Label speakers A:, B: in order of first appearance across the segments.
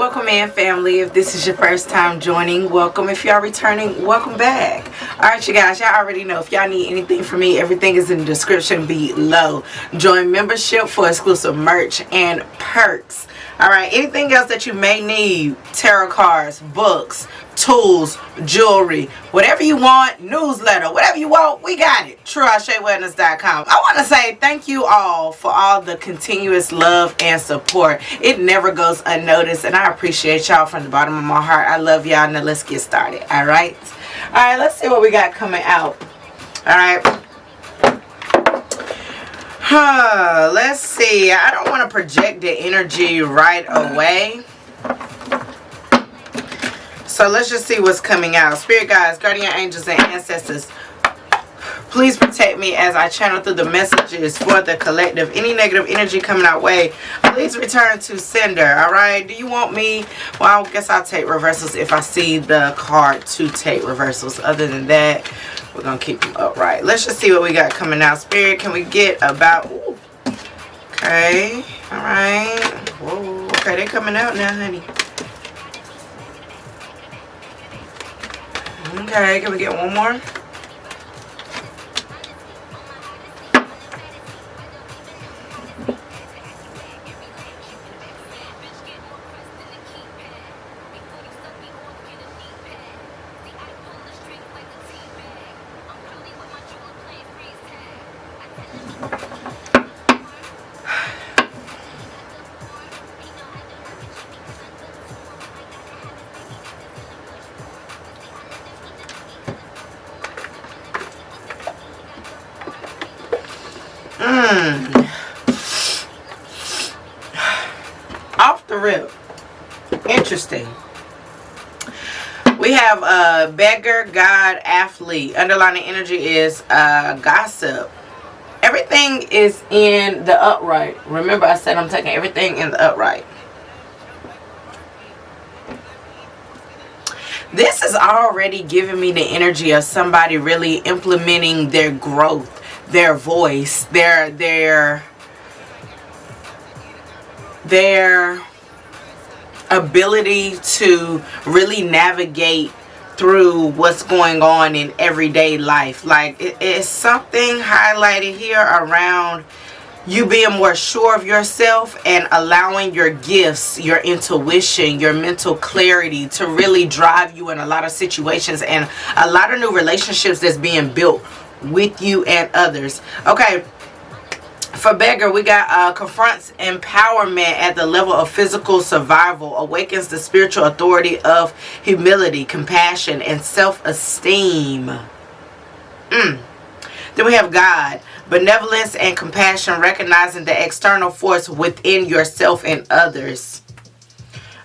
A: Welcome in, family. If this is your first time joining, welcome. If y'all returning, welcome back. Alright, you guys, y'all already know if y'all need anything from me, everything is in the description below. Join membership for exclusive merch and perks. Alright, anything else that you may need, tarot cards, books, tools, jewelry, whatever you want, newsletter, whatever you want, we got it. 𝓓𝓸𝓷𝓼.com. I want to say thank you all for all the continuous love and support. It never goes unnoticed, and I appreciate y'all from the bottom of my heart. I love y'all. Now let's get started. Alright, let's see what we got coming out. Alright, let's see. I don't want to project the energy right away, so let's just see what's coming out. Spirit guides, guardian angels, and ancestors, please protect me as I channel through the messages for the collective. Any negative energy coming our way, please return to sender. Alright, do you want me? Well, I guess I'll take reversals if I see the card to take reversals. Other than that, we're going to keep them upright. Let's just see what we got coming out. Spirit, can we get about... Ooh. Okay, alright. Whoa, okay, they're coming out now, honey. Okay, can we get one more? Off the rip. Interesting. We have a beggar, God, athlete. Underlying energy is gossip. Everything is in the upright. Remember, I said I'm taking everything in the upright. This is already giving me the energy of somebody really implementing their growth, their voice, their ability to really navigate through what's going on in everyday life. Like, it's something highlighted here around you being more sure of yourself and allowing your gifts, your intuition, your mental clarity to really drive you in a lot of situations and a lot of new relationships that's being built with you and others. Okay, for beggar, we got confronts empowerment at the level of physical survival, awakens the spiritual authority of humility, compassion, and self-esteem. Then we have God, benevolence and compassion, recognizing the external force within yourself and others.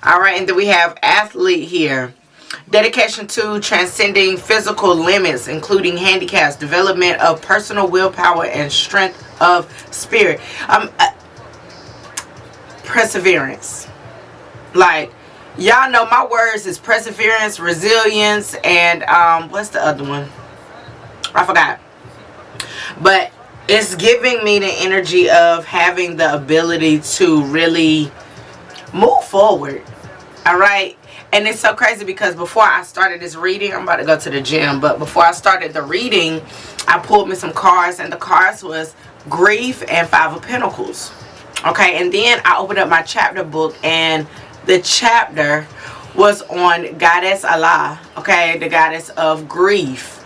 A: Alright, and then we have athlete here. Dedication to transcending physical limits, including handicaps, development of personal willpower, and strength of spirit. Perseverance. Like, y'all know my words is perseverance, resilience, and what's the other one? I forgot. But it's giving me the energy of having the ability to really move forward. Alright? And it's so crazy because before I started this reading, I'm about to go to the gym, but before I started the reading, I pulled me some cards, and the cards was grief and 5 of Pentacles. Okay, and then I opened up my chapter book, and the chapter was on Goddess Allah, okay, the goddess of grief.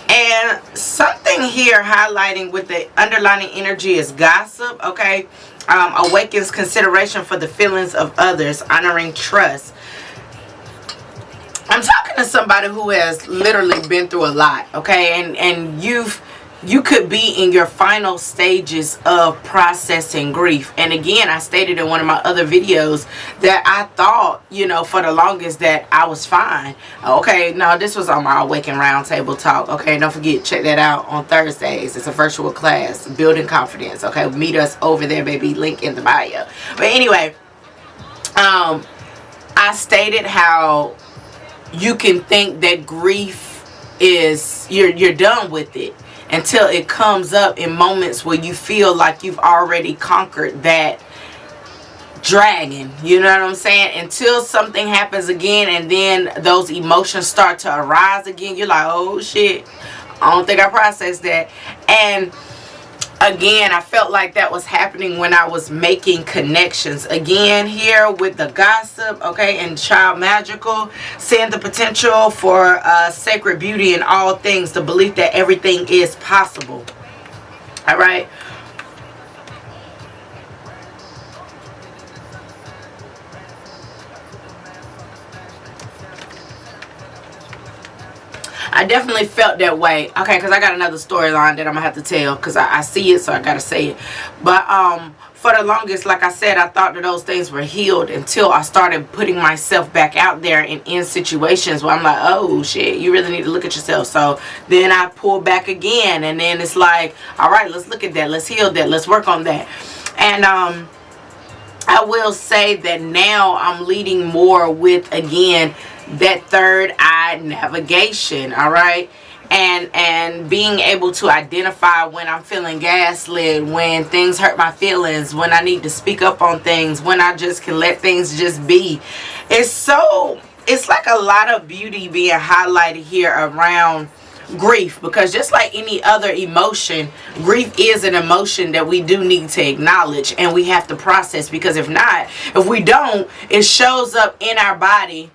A: And something here highlighting with the underlying energy is gossip, okay, awakens consideration for the feelings of others, honoring trust. I'm talking to somebody who has literally been through a lot, okay, and you could be in your final stages of processing grief. And again, I stated in one of my other videos that I thought, you know, for the longest that I was fine. Okay, no, this was on my Awaken Roundtable talk. Okay, don't forget, check that out on Thursdays. It's a virtual class, Building Confidence. Okay, meet us over there, baby. Link in the bio. But anyway, I stated how you can think that grief is, you're done with it, until it comes up in moments where you feel like you've already conquered that dragging, you know what I'm saying, until something happens again, and then those emotions start to arise again. You're like, oh shit, I don't think I processed that. And again, I felt like that was happening when I was making connections. Again, here with the gossip, okay, and child magical, seeing the potential for sacred beauty in all things, the belief that everything is possible. All right. I definitely felt that way. Okay, because I got another storyline that I'm going to have to tell, because I see it, so I got to say it. But for the longest, like I said, I thought that those things were healed until I started putting myself back out there and in situations where I'm like, oh shit, you really need to look at yourself. So then I pull back again, and then it's like, all right, let's look at that. Let's heal that. Let's work on that. And I will say that now I'm leading more with, again, that third eye navigation. All right. And being able to identify when I'm feeling gaslit, when things hurt my feelings, when I need to speak up on things, when I just can let things just be. It's like a lot of beauty being highlighted here around grief, because just like any other emotion, grief is an emotion that we do need to acknowledge and we have to process, because if not, if we don't, it shows up in our body.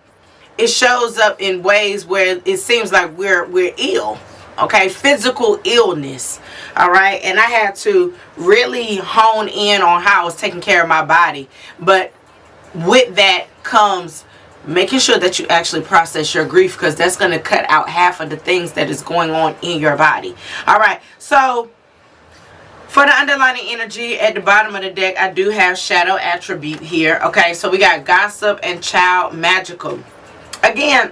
A: It shows up in ways where it seems like we're ill, okay, physical illness. All right. And I had to really hone in on how I was taking care of my body, but with that comes making sure that you actually process your grief, because that's going to cut out half of the things that is going on in your body. All right. So for the underlining energy at the bottom of the deck, I do have shadow attribute here. Okay. So we got gossip and child magical. Again,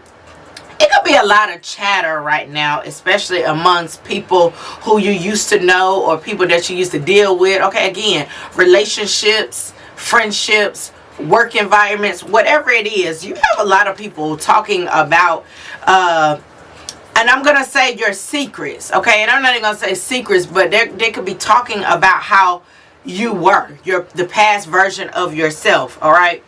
A: it could be a lot of chatter right now, especially amongst people who you used to know or people that you used to deal with. Okay, again, relationships, friendships, work environments, whatever it is, you have a lot of people talking about, and I'm going to say your secrets, okay? And I'm not even going to say secrets, but they could be talking about how you were, the past version of yourself, all right?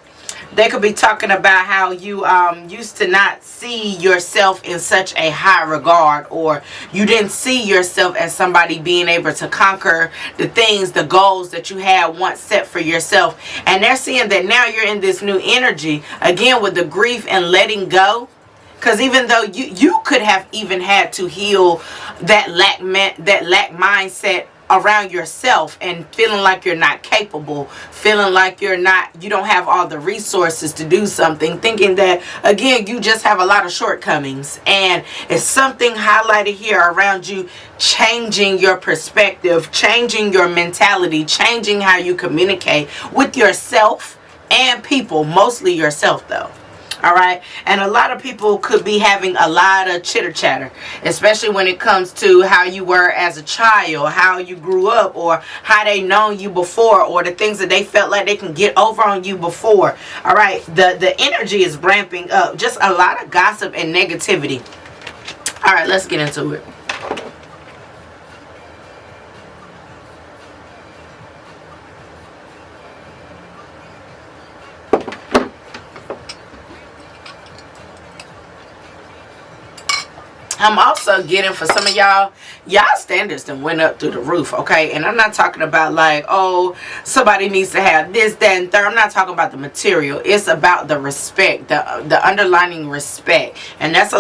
A: They could be talking about how you used to not see yourself in such a high regard, or you didn't see yourself as somebody being able to conquer the things, the goals that you had once set for yourself. And they're seeing that now you're in this new energy, again, with the grief and letting go. Because even though you could have even had to heal that lack mindset around yourself, and feeling like you're not capable, feeling like you don't have all the resources to do something, thinking that, again, you just have a lot of shortcomings. And it's something highlighted here around you changing your perspective, changing your mentality, changing how you communicate with yourself and people, mostly yourself though. All right. And a lot of people could be having a lot of chitter chatter, especially when it comes to how you were as a child, how you grew up, or how they known you before, or the things that they felt like they can get over on you before. All right. The energy is ramping up. Just a lot of gossip and negativity. All right. Let's get into it. I'm also getting, for some of y'all standards that went up through the roof, okay? And I'm not talking about like, oh, somebody needs to have this, that, and third. I'm not talking about the material. It's about the respect, the underlining respect. And that's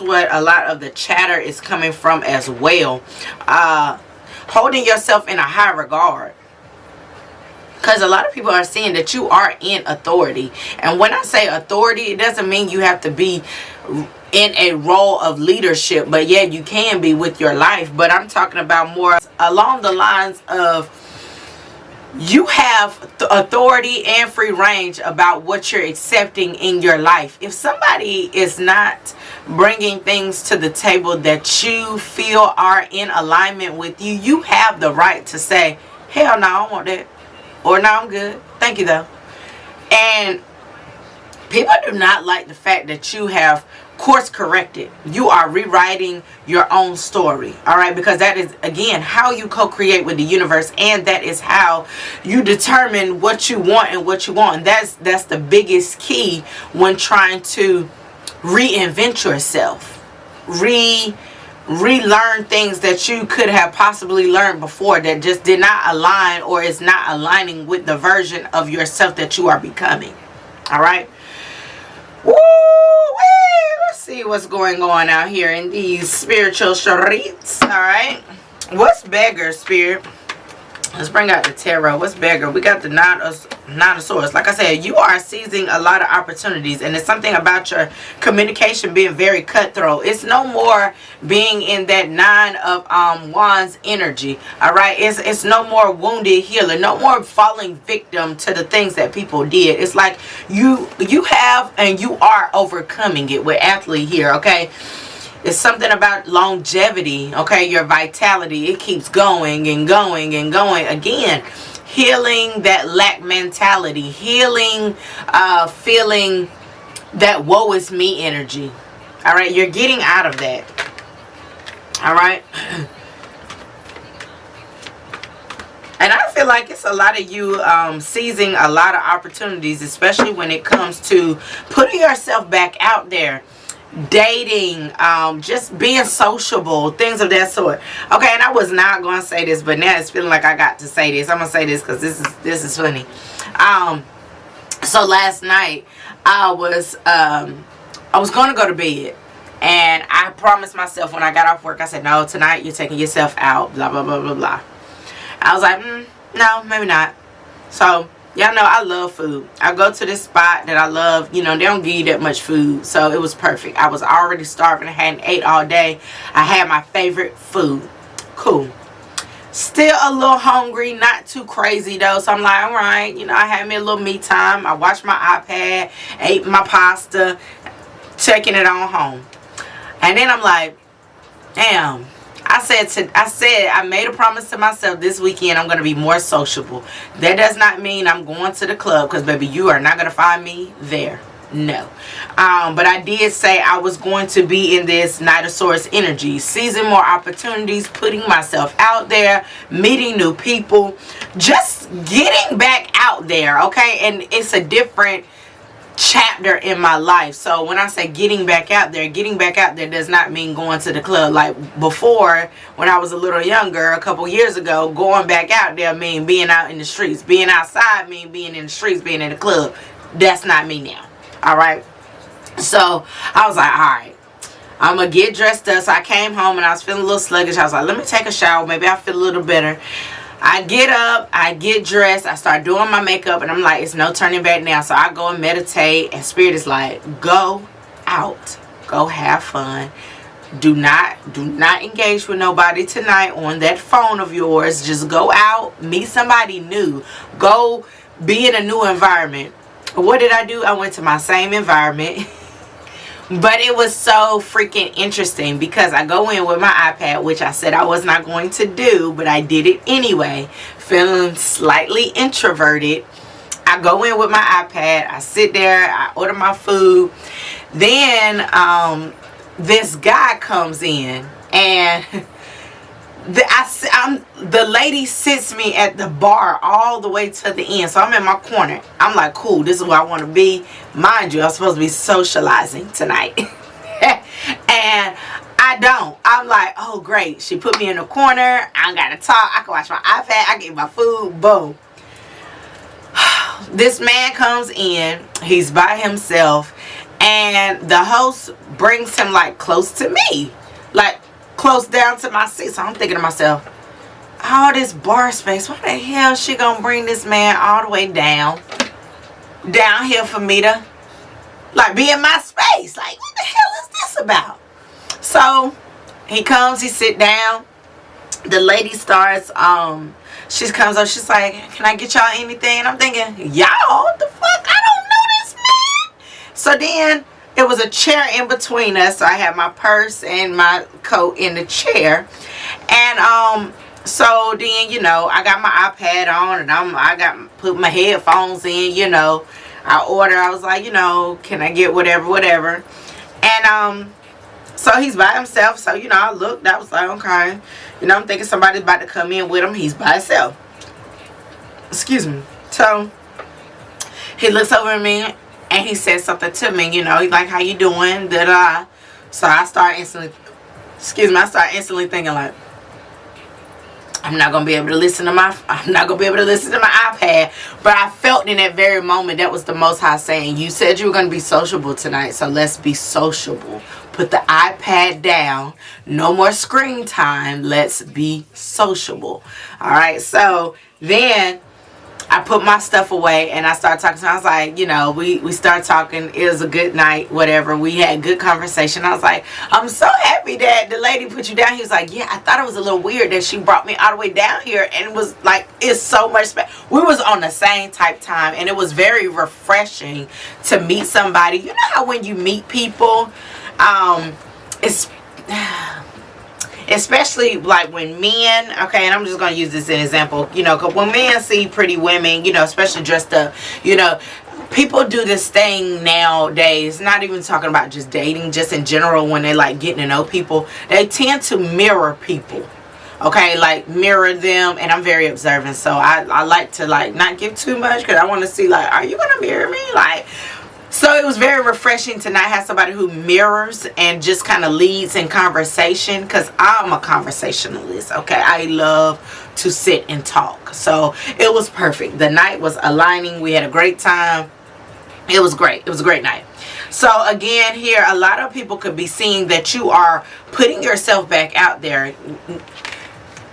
A: what a lot of the chatter is coming from as well. Holding yourself in a high regard. Because a lot of people are seeing that you are in authority. And when I say authority, it doesn't mean you have to be in a role of leadership, but yeah, you can be with your life. But I'm talking about more along the lines of you have authority and free range about what you're accepting in your life. If somebody is not bringing things to the table that you feel are in alignment with you, you have the right to say, hell no, I don't want that, or no, I'm good, thank you though. And people do not like the fact that you have course corrected. You are rewriting your own story. All right, because that is, again, how you co-create with the universe, and that is how you determine what you want and what you want. And that's the biggest key when trying to reinvent yourself, relearn things that you could have possibly learned before that just did not align, or is not aligning with the version of yourself that you are becoming. All right. Woo! Let's see what's going on out here in these spiritual streets. All right. What's beggar, spirit? Let's bring out the tarot. What's beggar? We got the Nine of Swords. Like I said, you are seizing a lot of opportunities, and it's something about your communication being very cutthroat. It's no more being in that Nine of Wands energy. All right, it's no more wounded healer, no more falling victim to the things that people did. It's like you have and you are overcoming it with athlete here. Okay. It's something about longevity, okay? Your vitality, it keeps going and going and going. Again, healing that lack mentality, healing, feeling that woe is me energy. All right, you're getting out of that. All right. And I feel like it's a lot of you seizing a lot of opportunities, especially when it comes to putting yourself back out there. Dating, just being sociable, things of that sort. Okay, and I was not going to say this, but now it's feeling like I got to say this. I'm going to say this because this is funny. So last night I was going to go to bed, and I promised myself when I got off work, I said, no, tonight you're taking yourself out, blah blah blah blah blah. I was like, no, maybe not. So y'all know I love food. I go to this spot that I love. You know, they don't give you that much food. So it was perfect. I was already starving. I hadn't ate all day. I had my favorite food. Cool. Still a little hungry. Not too crazy though. So I'm like, all right. You know, I had me a little me time. I watched my iPad. Ate my pasta. Taking it on home. And then I'm like, damn. I made a promise to myself this weekend I'm going to be more sociable. That does not mean I'm going to the club, because baby, you are not going to find me there. No. But I did say I was going to be in this Knight of Swords energy, seizing more opportunities, putting myself out there, meeting new people, just getting back out there, okay? And it's a different chapter in my life. So when I say getting back out there does not mean going to the club. Like before, when I was a little younger, a couple years ago, going back out there mean being out in the streets. Being outside mean being in the streets, being in the club. That's not me now. All right. So I was like, all right, I'm gonna get dressed up. So I came home and I was feeling a little sluggish. I was like, let me take a shower, maybe I'll feel a little better. I get up, I get dressed, I start doing my makeup, and I'm like, it's no turning back now. So I go and meditate, and Spirit is like, go out, go have fun. Do not engage with nobody tonight on that phone of yours. Just go out, meet somebody new, go be in a new environment. What did I do? I went to my same environment. But it was so freaking interesting because I go in with my iPad, which I said I was not going to do, but I did it anyway. Feeling slightly introverted. I go in with my iPad. I sit there. I order my food. Then this guy comes in, and the lady sits me at the bar all the way to the end. So I'm in my corner. I'm like, cool, this is where I want to be. Mind you, I'm supposed to be socializing tonight. And I don't. I'm like, oh great, she put me in the corner. I don't gotta talk. I can watch my iPad. I get my food. Boom. This man comes in. He's by himself, and the host brings him like close to me, like close down to my seat. So I'm thinking to myself, all this bar space, why the hell she gonna bring this man all the way down here for me to like be in my space? Like, what the hell is this about? So he comes, he sit down. The lady starts, she comes up, she's like, can I get y'all anything? And I'm thinking, y'all, what the fuck? I don't know this man. So then it was a chair in between us. So I had my purse and my coat in the chair. And so then, you know, I got my iPad on, and I put my headphones in, you know. I was like, you know, can I get whatever. And And so he's by himself. So, you know, I looked. I was like, okay. You know, I'm thinking somebody's about to come in with him. He's by himself. Excuse me. So he looks over at me and he says something to me. You know, he's like, how you doing? Da-da. So I start instantly, I start instantly thinking like, I'm not gonna be able to listen to my iPad. But I felt in that very moment that was the Most High saying, you said you were gonna be sociable tonight, so let's be sociable. Put the iPad down. No more screen time. Let's be sociable. Alright, so then I put my stuff away and I started talking to him. I was like, you know, we started talking. It was a good night, whatever. We had good conversation. I was like, I'm so happy that the lady put you down. He was like, yeah, I thought it was a little weird that she brought me all the way down here. And it was like, it's so much. We was on the same type time. And it was very refreshing to meet somebody. You know how when you meet people, it's... especially like when men, okay, and I'm just going to use this as an example, you know, because when men see pretty women, you know, especially dressed up, you know, people do this thing nowadays, not even talking about just dating, just in general, when they like getting to know people, they tend to mirror people, okay, like mirror them. And I'm very observant, so I like to like not give too much, because I want to see like, are you going to mirror me? Like, so it was very refreshing to not have somebody who mirrors and just kind of leads in conversation, because I'm a conversationalist, okay? I love to sit and talk. So it was perfect. The night was aligning. We had a great time. It was great. It was a great night. So again, here, a lot of people could be seeing that you are putting yourself back out there.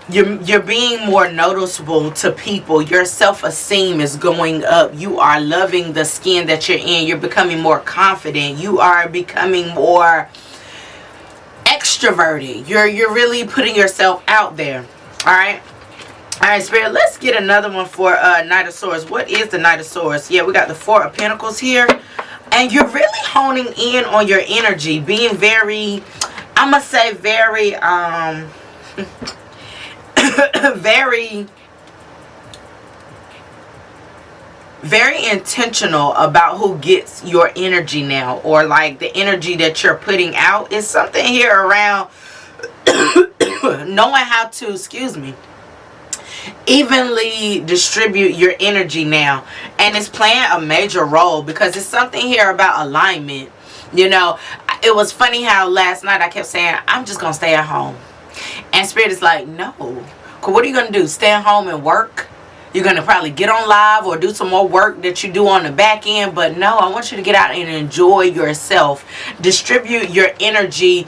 A: You're being more noticeable to people. Your self-esteem is going up. You are loving the skin that you're in. You're becoming more confident. You are becoming more extroverted. You're really putting yourself out there. Alright, Spirit, let's get another one for Knight of Swords. What is the Knight of Swords? Yeah, we got the Four of Pentacles here. And you're really honing in on your energy. Being very, I'm going to say very, very intentional about who gets your energy now, or like the energy that you're putting out. Is something here around knowing how to, excuse me, evenly distribute your energy now. And it's playing a major role, because it's something here about alignment. You know, it was funny how last night I kept saying, I'm just gonna stay at home. And Spirit is like, no. What are you going to do? Stay at home and work? You're going to probably get on live or do some more work that you do on the back end. But no, I want you to get out and enjoy yourself. Distribute your energy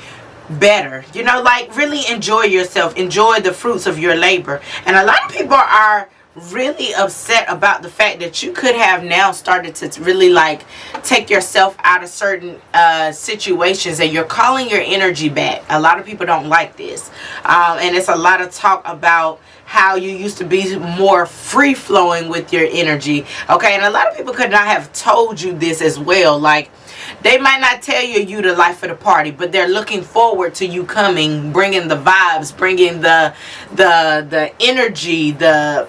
A: better. You know, like really enjoy yourself. Enjoy the fruits of your labor. And a lot of people are really upset about the fact that you could have now started to really like take yourself out of certain situations, and you're calling your energy back. A lot of people don't like this, and it's a lot of talk about how you used to be more free-flowing with your energy, okay? And a lot of people could not have told you this as well. Like, they might not tell you the life of the party, but they're looking forward to you coming, bringing the vibes, bringing the energy, the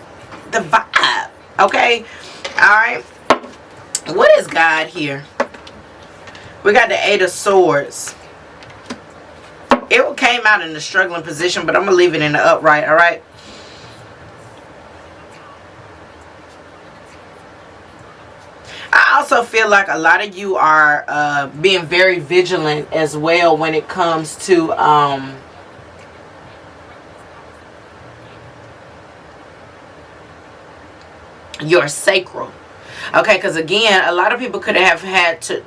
A: vibe, okay? All right, what is God here? We got the Eight of Swords. It came out in the struggling position, but I'm gonna leave it in the upright. All right, I also feel like a lot of you are being very vigilant as well when it comes to your sacral, okay? Because again, a lot of people could have had to,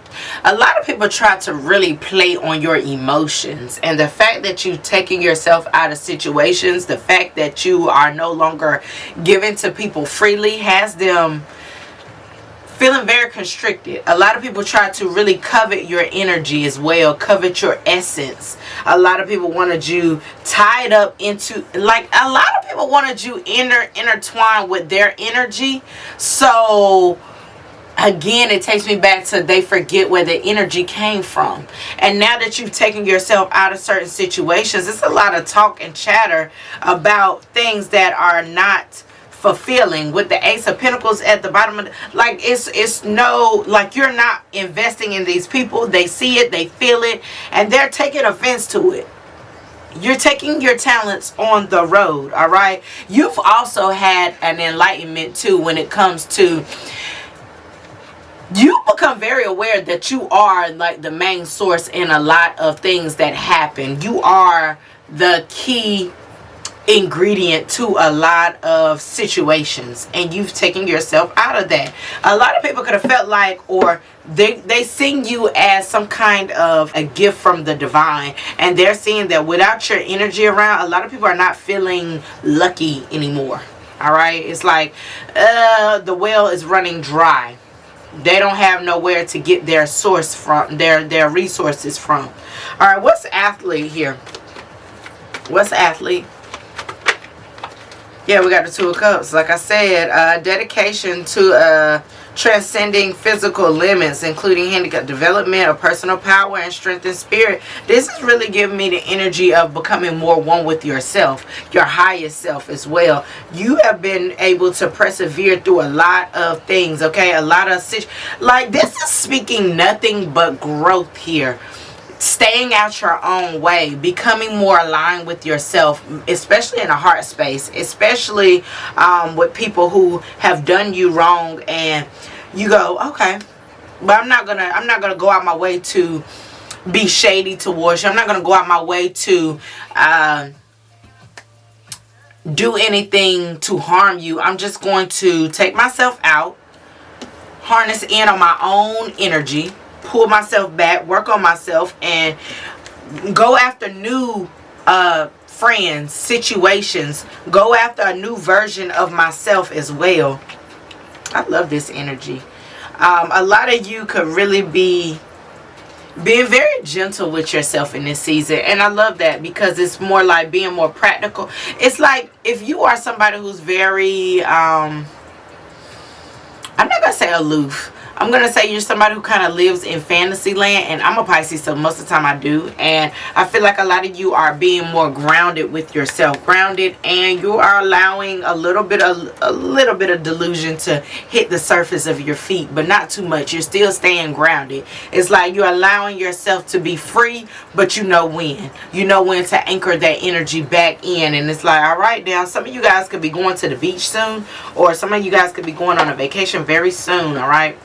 A: a lot of people try to really play on your emotions, and the fact that you've taken yourself out of situations, the fact that you are no longer giving to people freely, has them feeling very constricted. A lot of people try to really covet your energy as well, covet your essence. A lot of people wanted you tied up into, like, a lot of people wanted you intertwined with their energy. So again, it takes me back to they forget where the energy came from. And now that you've taken yourself out of certain situations, it's a lot of talk and chatter about things that are not fulfilling. With the Ace of Pentacles at the bottom of the, like, it's no, like, you're not investing in these people. They see it, they feel it, and they're taking offense to it. You're taking your talents on the road, all right? You've also had an enlightenment too when it comes to, you become very aware that you are like the main source in a lot of things that happen. You are the key ingredient to a lot of situations, and you've taken yourself out of that. A lot of people could have felt like, or they seen you as some kind of a gift from the divine, and they're seeing that without your energy around, a lot of people are not feeling lucky anymore. All right, it's like the well is running dry. They don't have nowhere to get their source from, their resources from. All right, what's athlete here? What's athlete? Yeah, we got the Two of Cups. Like I said, dedication to transcending physical limits, including handicap development of personal power and strength and spirit. This is really giving me the energy of becoming more one with yourself, your highest self as well. You have been able to persevere through a lot of things, okay? A lot of, like, this is speaking nothing but growth here. Staying out your own way, becoming more aligned with yourself, especially in a heart space, especially with people who have done you wrong, and you go, okay, but I'm not gonna go out my way to be shady towards you. I'm not gonna go out my way to do anything to harm you. I'm just going to take myself out, harness in on my own energy, pull myself back, work on myself, and go after new friends, situations, go after a new version of myself as well. I love this energy. A lot of you could really be being very gentle with yourself in this season, and I love that, because it's more like being more practical. It's like if you are somebody who's very I'm not gonna say aloof, I'm going to say you're somebody who kind of lives in fantasy land, and I'm a Pisces, so most of the time I do. And I feel like a lot of you are being more grounded with yourself, grounded, and you are allowing a little bit of delusion to hit the surface of your feet, but not too much. You're still staying grounded. It's like you're allowing yourself to be free, but you know when. You know when to anchor that energy back in, and it's like, all right, now some of you guys could be going to the beach soon, or some of you guys could be going on a vacation very soon, all right?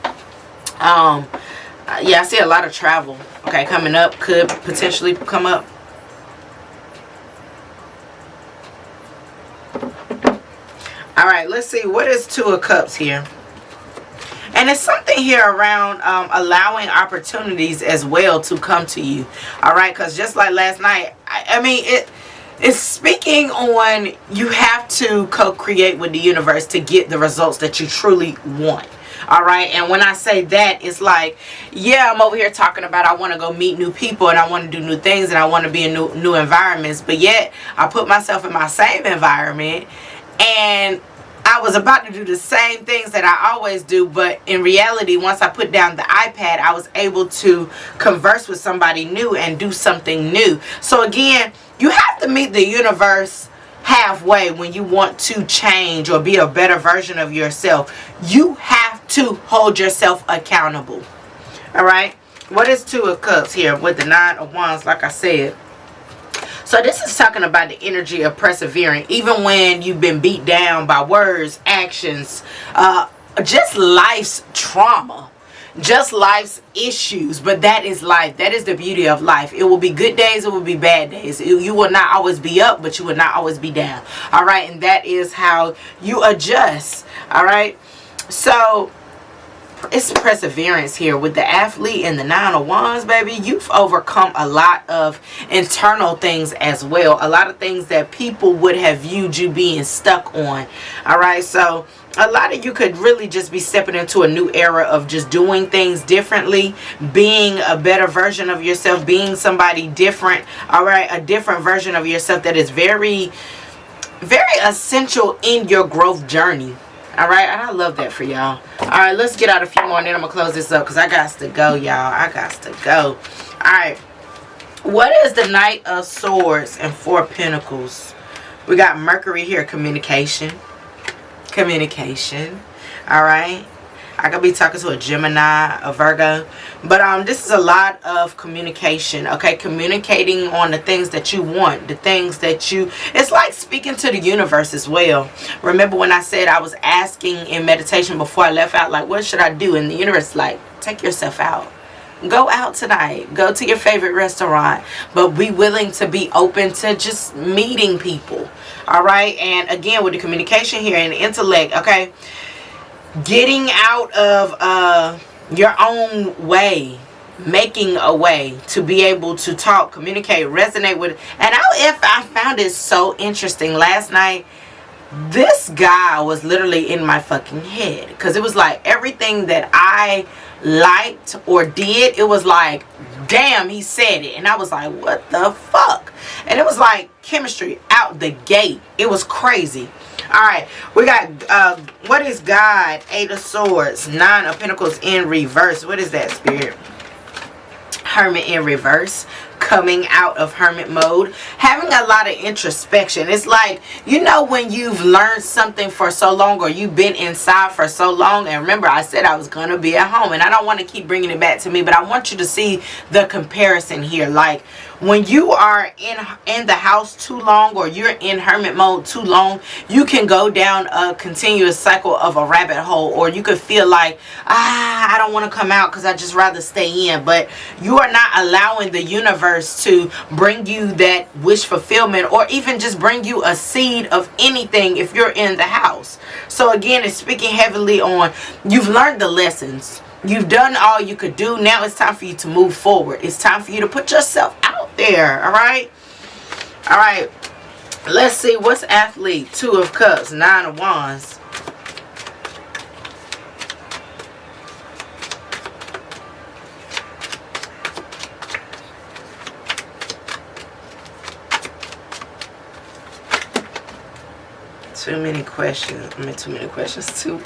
A: Yeah, I see a lot of travel, okay, coming up, could potentially come up. All right, let's see, what is Two of Cups here? And it's something here around allowing opportunities as well to come to you, all right? Because just like last night, I mean, it's speaking on, you have to co-create with the universe to get the results that you truly want. All right, and when I say that, it's like, yeah, I'm over here talking about I want to go meet new people, and I want to do new things, and I want to be in new environments, but yet I put myself in my same environment, and I was about to do the same things that I always do, but in reality, once I put down the iPad, I was able to converse with somebody new and do something new. So again, you have to meet the universe halfway when you want to change or be a better version of yourself. You have to hold yourself accountable. All right, what is Two of Cups here with the Nine of Wands? Like I said, so this is talking about the energy of persevering even when you've been beat down by words, actions, just life's trauma, just life's issues. But that is life. That is the beauty of life. It will be good days, it will be bad days. You will not always be up, but you will not always be down. All right, and that is how you adjust. All right, so it's perseverance here with the athlete and the Nine of Wands, baby. You've overcome a lot of internal things as well, a lot of things that people would have viewed you being stuck on. All right, so a lot of you could really just be stepping into a new era of just doing things differently, being a better version of yourself, being somebody different. All right, a different version of yourself that is very, very essential in your growth journey. All right, and I love that for y'all. All right, let's get out a few more, and then I'm gonna close this up because I got to go, y'all. I got to go. All right, what is the Knight of Swords and Four of Pentacles? We got Mercury here, communication. communication. All right. I could be talking to a Gemini, a Virgo, but this is a lot of communication. Okay, communicating on the things that you want, the things that you, it's like speaking to the universe as well. Remember when I said I was asking in meditation before I left out, like, what should I do? And the universe, like, take yourself out. Go out tonight. Go to your favorite restaurant. But be willing to be open to just meeting people. All right. And again, with the communication here and the intellect, okay, getting out of your own way, making a way to be able to talk, communicate, resonate with. And I found it so interesting last night. This guy was literally in my fucking head, because it was like everything that I liked or did, it was like, damn, he said it. And I was like, what the fuck? And it was like chemistry out the gate. It was crazy. All right, we got what is God? 8 of Swords, 9 of Pentacles in reverse. What is that, Spirit? Hermit in reverse, coming out of hermit mode, having a lot of introspection. It's like, you know, when you've learned something for so long, or you've been inside for so long. And remember, I said I was going to be at home, and I don't want to keep bringing it back to me, but I want you to see the comparison here. Like, when you are in the house too long, or you're in hermit mode too long, you can go down a continuous cycle of a rabbit hole, or you could feel like, I don't want to come out because I just rather stay in. But you are not allowing the universe to bring you that wish fulfillment, or even just bring you a seed of anything if you're in the house. So again, it's speaking heavily on, you've learned the lessons. You've done all you could do. Now it's time for you to move forward. It's time for you to put yourself out there. All right. All right. Let's see. What's athlete? 2 of Cups, 9 of Wands. Too many questions. I mean, too many questions. Too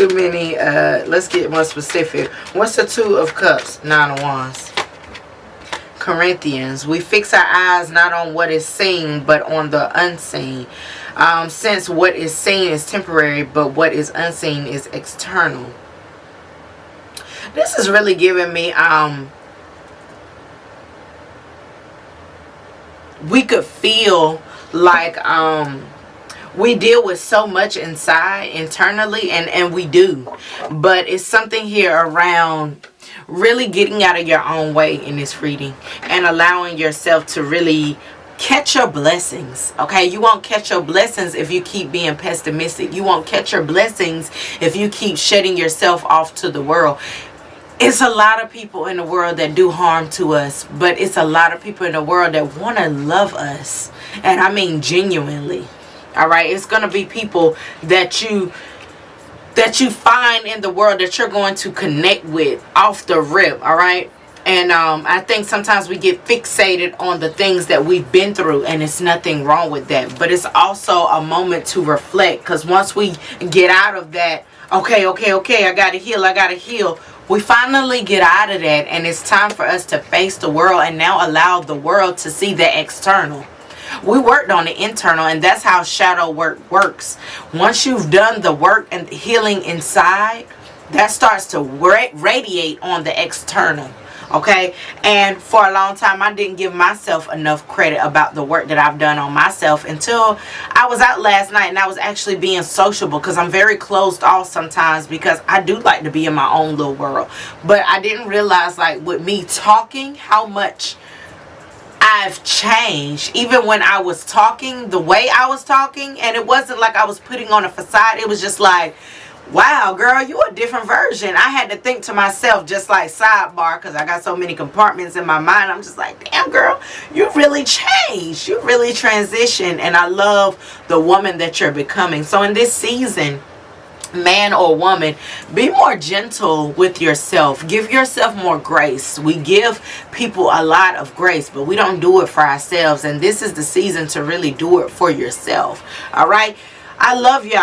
A: many. Let's get more specific. What's the 2 of Cups? 9 of Wands. Corinthians. We fix our eyes not on what is seen, but on the unseen. Since what is seen is temporary, but what is unseen is external. This is really giving me. We could feel like we deal with so much inside, internally, and we do. But it's something here around really getting out of your own way in this reading, and allowing yourself to really catch your blessings. Okay, you won't catch your blessings if you keep being pessimistic. You won't catch your blessings if you keep shutting yourself off to the world. It's a lot of people in the world that do harm to us, but it's a lot of people in the world that want to love us, and I mean genuinely. All right, it's going to be people that you find in the world that you're going to connect with off the rip. All right. And I think sometimes we get fixated on the things that we've been through, and it's nothing wrong with that. But it's also a moment to reflect, because once we get out of that, okay, I got to heal. We finally get out of that, and it's time for us to face the world and now allow the world to see the external. We worked on the internal, and that's how shadow work works. Once you've done the work and healing inside, that starts to radiate on the external. Okay, and for a long time I didn't give myself enough credit about the work that I've done on myself, until I was out last night and I was actually being sociable, because I'm very closed off sometimes, because I do like to be in my own little world. But I didn't realize, like, with me talking, how much I've changed. Even when I was talking, the way I was talking, and it wasn't like I was putting on a facade. It was just like, wow, girl, you a different version. I had to think to myself, just like sidebar, because I got so many compartments in my mind. I'm just like, damn, girl, you really changed. You really transitioned. And I love the woman that you're becoming. So in this season, man or woman, be more gentle with yourself. Give yourself more grace. We give people a lot of grace, but we don't do it for ourselves. And this is the season to really do it for yourself. All right. I love y'all.